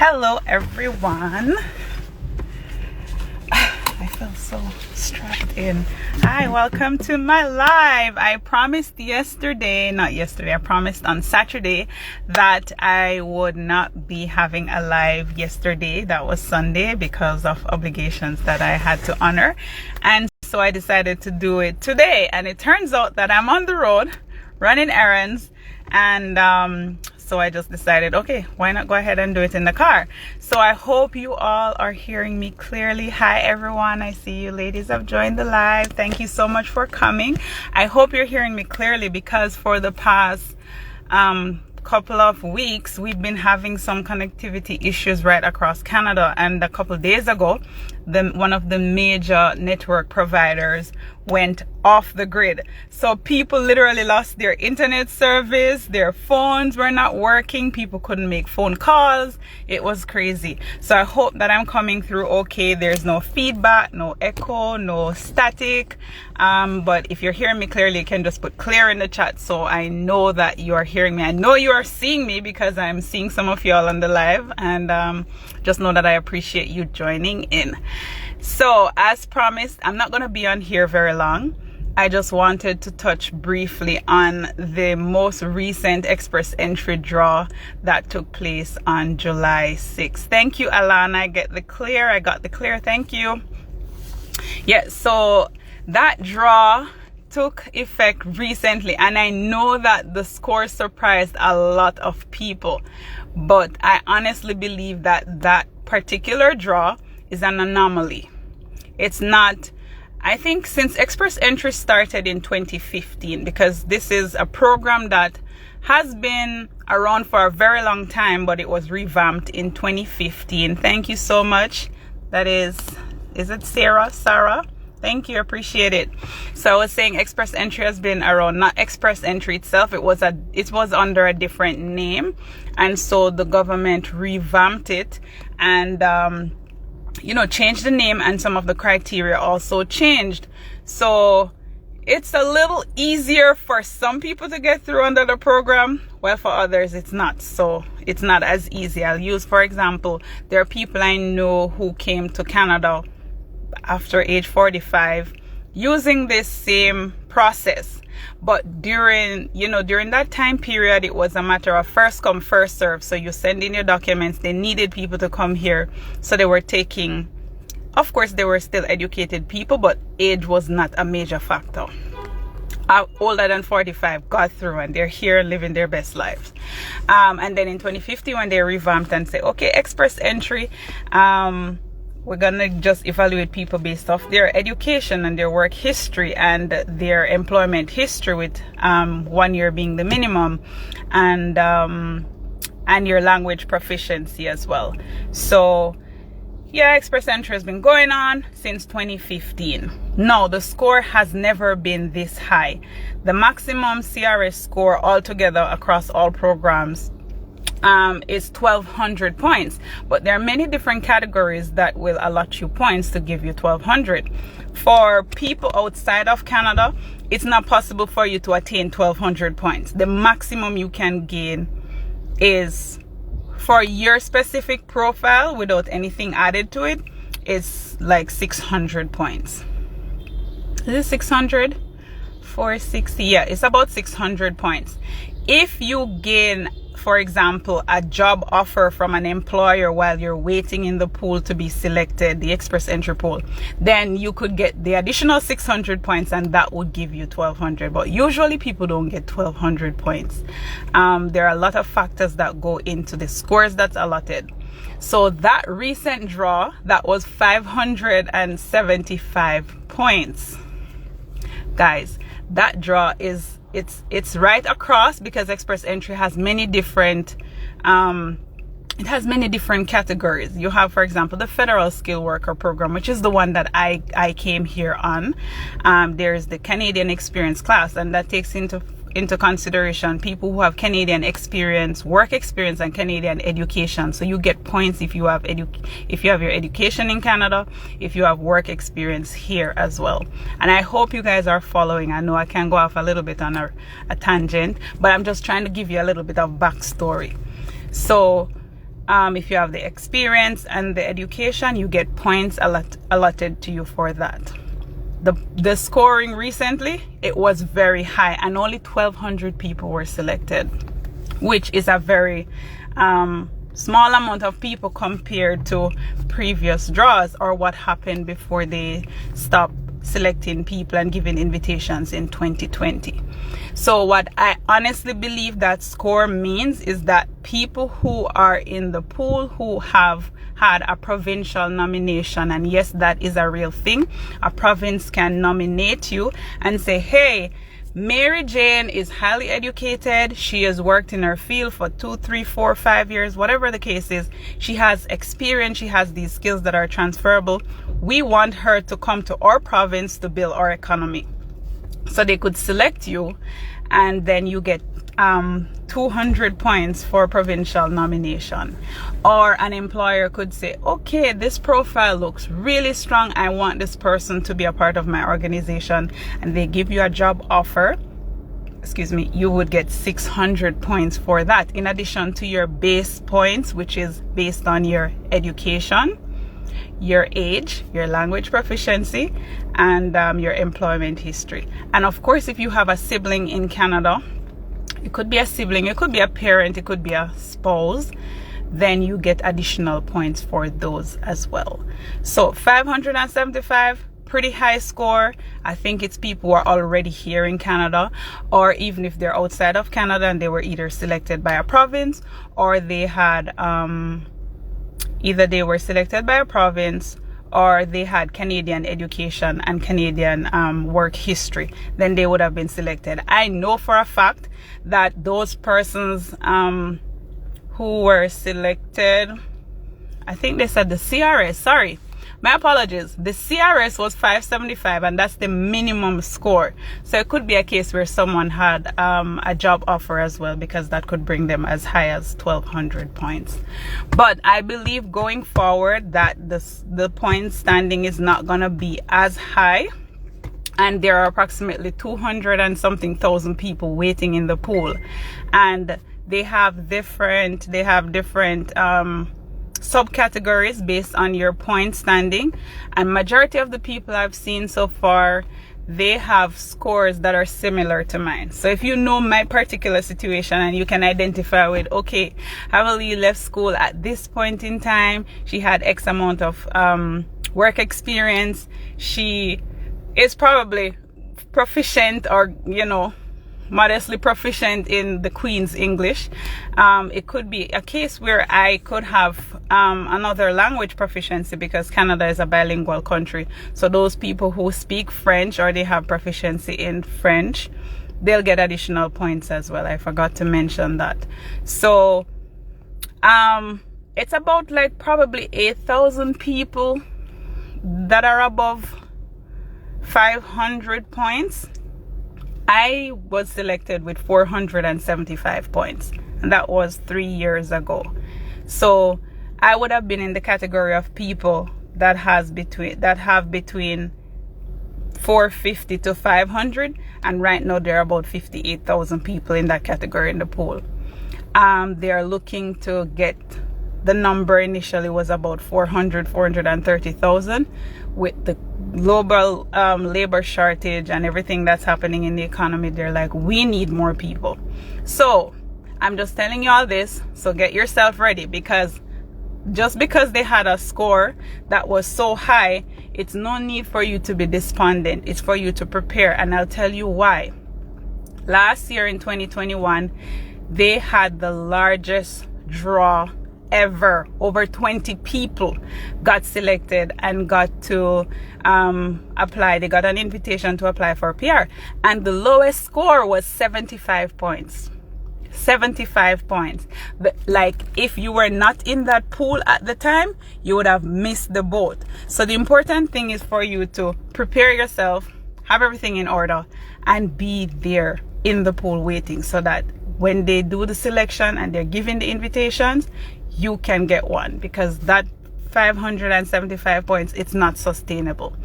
Hello everyone. I feel so strapped in. Hi, welcome to my live. I promised I promised on Saturday that I would not be having a live yesterday. That was Sunday because of obligations that I had to honor. And so I decided to do it today. And it turns out that I'm on the road running errands, and so I just decided, okay, why not go ahead and do it in the car? So I hope you all are hearing me clearly. Hi everyone, I see you ladies have joined the live. Thank you so much for coming. I hope you're hearing me clearly because for the past couple of weeks we've been having some connectivity issues right across Canada, and a couple days ago one of the major network providers went off the grid. So people literally lost their internet service, their phones were not working, people couldn't make phone calls. It was crazy. So I hope that I'm coming through okay. There's no feedback, no echo, no static. But if you're hearing me clearly, you can just put clear in the chat so I know that you are hearing me. I know you are seeing me because I'm seeing some of y'all on the live, and just know that I appreciate you joining in. So as promised, I'm not going to be on here very long. I just wanted to touch briefly on the most recent express entry draw that took place on July 6th. Thank you, Alana. I got the clear. Thank you. Yeah, so that draw took effect recently, and I know that the score surprised a lot of people, but I honestly believe that that particular draw is an anomaly. It's not, I think, since express entry started in 2015, because this is a program that has been around for a very long time, but it was revamped in 2015. Thank you so much. That is it Sarah? Thank you, appreciate it. So I was saying express entry has been around, not express entry itself, it was under a different name, and so the government revamped it and changed the name, and some of the criteria also changed. So it's a little easier for some people to get through under the program, while for others it's not. So it's not as easy. I'll use, for example, there are people I know who came to Canada after age 45 using this same process, but during that time period it was a matter of first come first serve. So you send in your documents, they needed people to come here, so they were taking, of course they were still educated people, but age was not a major factor. Older than 45 got through and they're here living their best lives. And then in 2050 when they revamped and say, okay, express entry, we're gonna just evaluate people based off their education and their work history and their employment history, with 1 year being the minimum, and your language proficiency as well. So yeah, express entry has been going on since 2015. No, the score has never been this high. The maximum CRS score altogether across all programs is 1,200 points, but there are many different categories that will allot you points to give you 1,200. For people outside of Canada, it's not possible for you to attain 1,200 points. The maximum you can gain is, for your specific profile without anything added to it, is like 600 points. Is it 600? 460? Yeah, it's about 600 points. If you gain, for example, a job offer from an employer while you're waiting in the pool to be selected, the express entry pool, then you could get the additional 600 points and that would give you 1,200. But usually people don't get 1,200 points. There are a lot of factors that go into the scores that's allotted. So that recent draw, that was 575 points. Guys, that draw is, it's right across, because express entry has many different categories. You have, for example, the federal skilled worker program, which is the one that I came here on. There's the Canadian experience class, and that takes into consideration people who have Canadian experience, work experience, and Canadian education. So you get points if you have your education in Canada, if you have work experience here as well. And I hope you guys are following. I know I can go off a little bit on a tangent, but I'm just trying to give you a little bit of backstory. So If you have the experience and the education, you get points allotted to you for that. The scoring recently, it was very high, and only 1,200 people were selected, which is a very small amount of people compared to previous draws or what happened before they stopped selecting people and giving invitations in 2020. So what I honestly believe that score means is that people who are in the pool who have had a provincial nomination, and yes, that is a real thing. A province can nominate you and say, hey, Mary Jane is highly educated. She has worked in her field for 2, 3, 4, 5 years, whatever the case is. She has experience. She has these skills that are transferable. We want her to come to our province to build our economy. So they could select you, and then you get 200 points for provincial nomination. Or an employer could say, okay, this profile looks really strong. I want this person to be a part of my organization, and they give you a job offer. You would get 600 points for that, in addition to your base points, which is based on your education, your age, your language proficiency, and your employment history. And of course, if you have a sibling in Canada, it could be a sibling, it could be a parent, it could be a spouse, then you get additional points for those as well. So 575, pretty high score. I think it's people who are already here in Canada, or even if they're outside of Canada and they were either selected by a province, or they had either they were selected by a province, or they had Canadian education and Canadian work history, then they would have been selected. I know for a fact that those persons who were selected, I think they said the CRS, sorry, my apologies, the CRS was 575, and that's the minimum score. So it could be a case where someone had a job offer as well, because that could bring them as high as 1,200 points. But I believe going forward that the point standing is not going to be as high, and there are approximately 200 and something thousand people waiting in the pool, and they have different subcategories based on your point standing. And majority of the people I've seen so far, they have scores that are similar to mine. So if you know my particular situation and you can identify with, okay, Haverly left school at this point in time, she had X amount of work experience, she is probably proficient, or modestly proficient in the Queen's English. It could be a case where I could have another language proficiency, because Canada is a bilingual country. So those people who speak French, or they have proficiency in French, they'll get additional points as well. I forgot to mention that. So it's about like probably 8,000 people that are above 500 points. I was selected with 475 points, and that was 3 years ago. So I would have been in the category of people that have between 450 to 500, and right now there are about 58,000 people in that category in the pool. They are looking to get, the number initially was about 430,000. With the global labor shortage and everything that's happening in the economy, they're like, we need more people. So I'm just telling you all this, so get yourself ready, because just because they had a score that was so high, it's no need for you to be despondent. It's for you to prepare, and I'll tell you why. Last year in 2021, they had the largest draw ever. Over 20 people got selected and got to apply. They got an invitation to apply for PR, and the lowest score was 75 points. 75 points. But like, if you were not in that pool at the time, you would have missed the boat. So the important thing is for you to prepare yourself, have everything in order, and be there in the pool waiting, so that when they do the selection and they're giving the invitations, you can get one. Because that 575 points, it's not sustainable.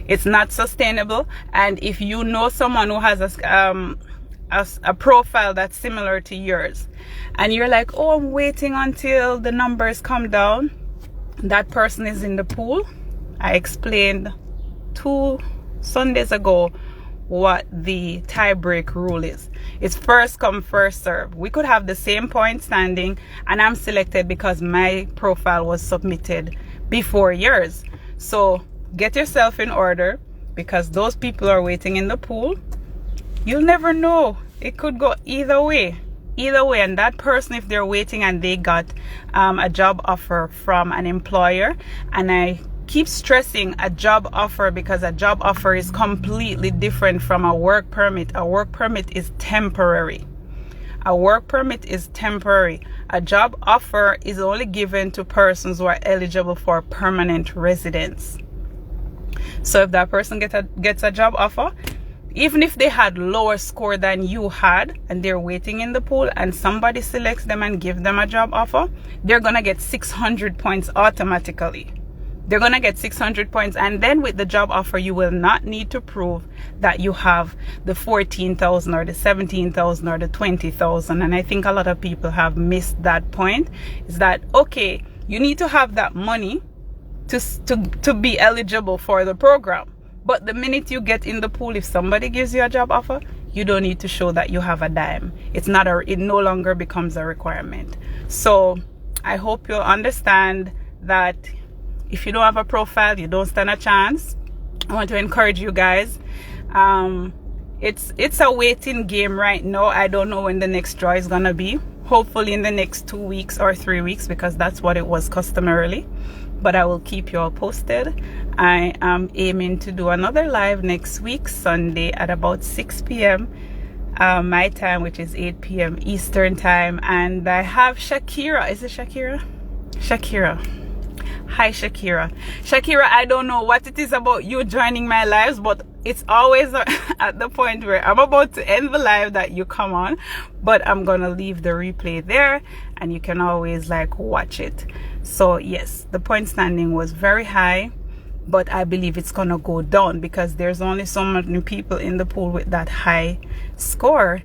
It's not sustainable. And if you know someone who has a profile that's similar to yours, and you're like, oh, I'm waiting until the numbers come down, that person is in the pool. I explained 2 Sundays ago what the tie break rule is. It's first come, first serve. We could have the same point standing, and I'm selected because my profile was submitted before yours. So get yourself in order, because those people are waiting in the pool. You'll never know. It could go either way. And that person, if they're waiting and they got a job offer from an employer, and I keep stressing a job offer because a job offer is completely different from a work permit. A work permit is temporary. A work permit is temporary. A job offer is only given to persons who are eligible for permanent residence. So if that person gets a job offer, even if they had lower score than you had and they're waiting in the pool and somebody selects them and gives them a job offer, they're going to get 600 points automatically. They're going to get 600 points. And then with the job offer, you will not need to prove that you have the 14,000 or the 17,000 or the 20,000. And I think a lot of people have missed that point, is that, okay, you need to have that money to be eligible for the program. But the minute you get in the pool, if somebody gives you a job offer, you don't need to show that you have a dime. It no longer becomes a requirement. So I hope you'll understand that if you don't have a profile, you don't stand a chance. I want to encourage you guys. It's a waiting game right now. I don't know when the next draw is gonna be. Hopefully in the next 2 weeks or 3 weeks, because that's what it was customarily. But I will keep you all posted. I am aiming to do another live next week, Sunday, at about 6 p.m. My time, which is 8 p.m. Eastern time. And I have Shakira. Is it Shakira? Shakira. Hi, Shakira. Shakira, I don't know what it is about you joining my lives, but it's always at the point where I'm about to end the live that you come on. But I'm going to leave the replay there, and you can always like watch it. So yes, the point standing was very high, but I believe it's gonna go down because there's only so many people in the pool with that high score.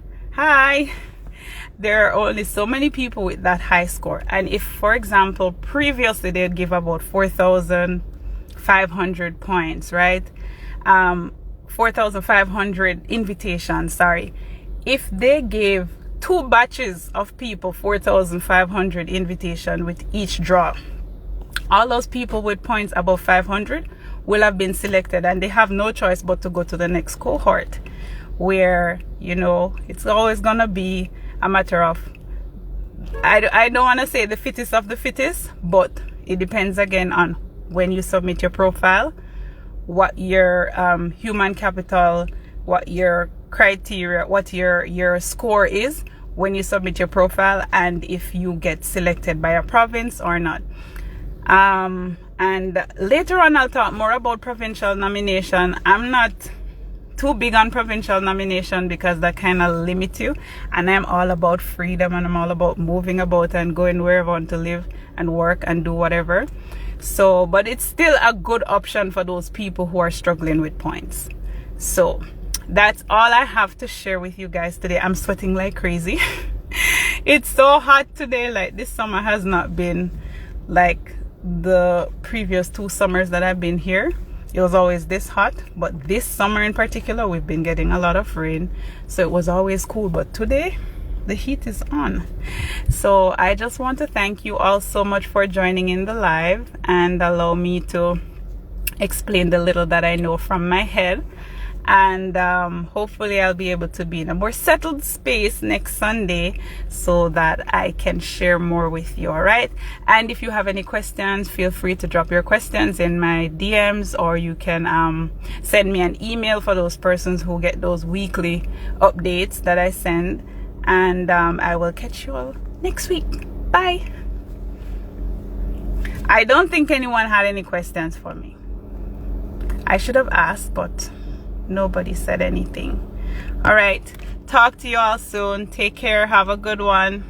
There are only so many people with that high score. And if, for example, previously they'd give about 4,500 points, right? 4,500 invitations, sorry. If they gave 2 batches of people 4,500 invitation with each draw, all those people with points above 500 will have been selected, and they have no choice but to go to the next cohort, where, you know, it's always gonna be a matter of, I don't want to say the fittest of the fittest, but it depends again on when you submit your profile, what your human capital, what your criteria, what your score is when you submit your profile, and if you get selected by a province or not. And later on I'll talk more about provincial nomination. I'm not too big on provincial nomination because that kind of limits you, and I'm all about freedom, and I'm all about moving about and going wherever I want to live and work and do whatever. So, but it's still a good option for those people who are struggling with points. So that's all I have to share with you guys today. I'm sweating like crazy. It's so hot today. Like, this summer has not been like the previous 2 summers that I've been here. It was always this hot, but this summer in particular, we've been getting a lot of rain, so it was always cool. But today the heat is on. So I just want to thank you all so much for joining in the live and allow me to explain the little that I know from my head. And hopefully I'll be able to be in a more settled space next Sunday so that I can share more with you. All right. And if you have any questions, feel free to drop your questions in my DMs, or you can send me an email for those persons who get those weekly updates that I send. And I will catch you all next week. Bye. I don't think anyone had any questions for me. I should have asked, but nobody said anything. All right, talk to you all soon. Take care. Have a good one.